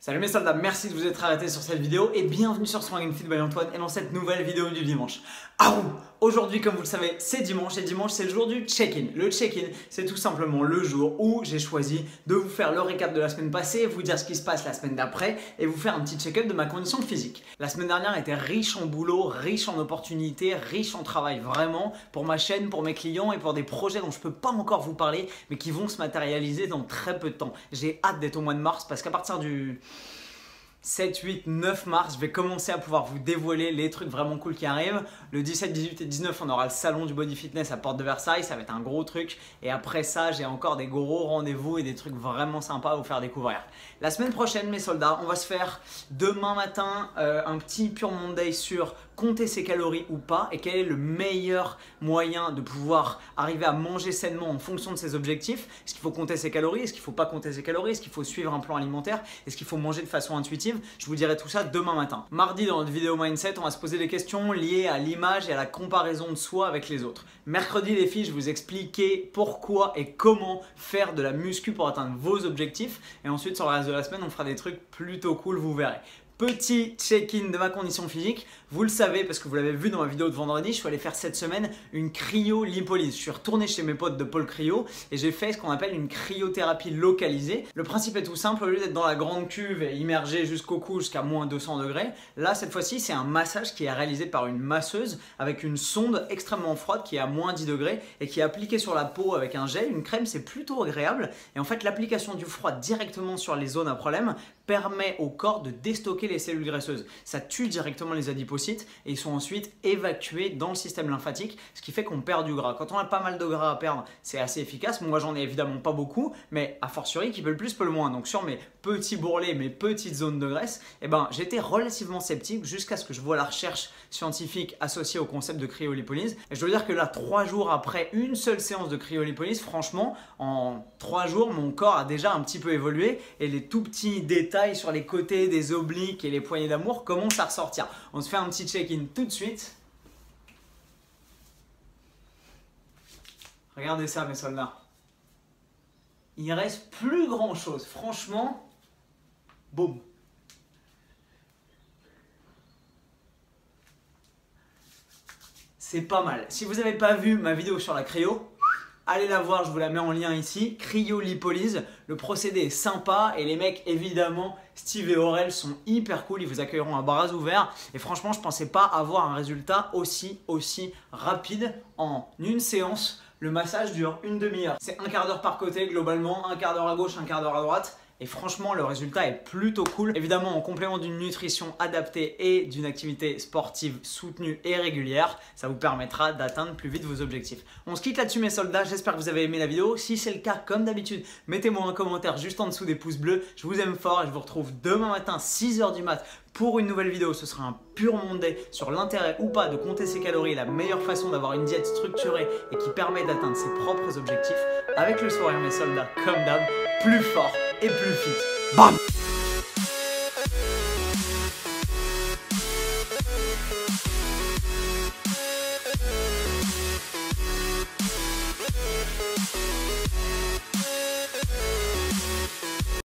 Salut mes soldats, merci de vous être arrêtés sur cette vidéo et bienvenue sur Swag and Fit by Antoine et dans cette nouvelle vidéo du dimanche. Aujourd'hui, comme vous le savez, c'est dimanche et dimanche c'est le jour du check-in. Le check-in, c'est tout simplement le jour où j'ai choisi de vous faire le récap de la semaine passée, vous dire ce qui se passe la semaine d'après et vous faire un petit check-up de ma condition physique. La semaine dernière était riche en boulot, riche en opportunités, riche en travail vraiment pour ma chaîne, pour mes clients et pour des projets dont je ne peux pas encore vous parler mais qui vont se matérialiser dans très peu de temps. J'ai hâte d'être au mois de mars parce qu'à partir du 7, 8, 9 mars, je vais commencer à pouvoir vous dévoiler les trucs vraiment cool qui arrivent. Le 17, 18 et 19, on aura le salon du body fitness à Porte de Versailles, ça va être un gros truc. Et après ça, j'ai encore des gros rendez-vous et des trucs vraiment sympas à vous faire découvrir. La semaine prochaine, mes soldats, on va se faire demain matin un petit Pure Monday sur compter ses calories ou pas et quel est le meilleur moyen de pouvoir arriver à manger sainement en fonction de ses objectifs. Est-ce qu'il faut compter ses calories? Est-ce qu'il ne faut pas compter ses calories? Est-ce qu'il faut suivre un plan alimentaire? Est-ce qu'il faut manger de façon intuitive? Je vous dirai tout ça demain matin. Mardi, dans notre vidéo Mindset, on va se poser des questions liées à l'image et à la comparaison de soi avec les autres. Mercredi, les filles, je vais vous expliquer pourquoi et comment faire de la muscu pour atteindre vos objectifs. Et ensuite, sur le reste de la semaine, on fera des trucs plutôt cool, vous verrez. Petit check-in de ma condition physique, vous le savez parce que vous l'avez vu dans ma vidéo de vendredi, je suis allé faire cette semaine une cryolipolyse. Je suis retourné chez mes potes de Pôle Cryo et j'ai fait ce qu'on appelle une cryothérapie localisée. Le principe est tout simple, au lieu d'être dans la grande cuve et immergé jusqu'au cou jusqu'à moins 200 degrés, là cette fois-ci c'est un massage qui est réalisé par une masseuse avec une sonde extrêmement froide qui est à moins 10 degrés et qui est appliquée sur la peau avec un gel, une crème, c'est plutôt agréable. Et en fait l'application du froid directement sur les zones à problème permet au corps de déstocker les cellules graisseuses. Ça tue directement les adipocytes et ils sont ensuite évacués dans le système lymphatique, ce qui fait qu'on perd du gras. Quand on a pas mal de gras à perdre, c'est assez efficace. Moi, j'en ai évidemment pas beaucoup, mais a fortiori, qui peut le plus, peut le moins. Donc sur mes petits bourrelets, mes petites zones de graisse, j'étais relativement sceptique jusqu'à ce que je vois la recherche scientifique associée au concept de cryolipolyse. Et je dois dire que là, 3 jours après une seule séance de cryolipolyse, franchement, en 3 jours, mon corps a déjà un petit peu évolué et les tout petits détails sur les côtés des obliques et les poignées d'amour commencent à ressortir. On se fait un petit check-in tout de suite. Regardez ça mes soldats. Il ne reste plus grand chose. Franchement, boum. C'est pas mal. Si vous n'avez pas vu ma vidéo sur la cryo, allez la voir, je vous la mets en lien ici. Cryolipolyse, le procédé est sympa et les mecs évidemment, Steve et Aurel sont hyper cool, ils vous accueilleront à bras ouverts et franchement je pensais pas avoir un résultat aussi rapide en une séance. Le massage dure une demi-heure, c'est un quart d'heure par côté globalement, un quart d'heure à gauche, un quart d'heure à droite. Et franchement, le résultat est plutôt cool. Évidemment, en complément d'une nutrition adaptée et d'une activité sportive soutenue et régulière, ça vous permettra d'atteindre plus vite vos objectifs. On se quitte là-dessus mes soldats, j'espère que vous avez aimé la vidéo. Si c'est le cas, comme d'habitude, mettez-moi un commentaire juste en dessous des pouces bleus. Je vous aime fort et je vous retrouve demain matin 6 h du mat pour une nouvelle vidéo. Ce sera un Pure Monday sur l'intérêt ou pas de compter ses calories, la meilleure façon d'avoir une diète structurée et qui permet d'atteindre ses propres objectifs. Avec le sourire mes soldats, comme d'hab, plus fort et plus fit. Bam!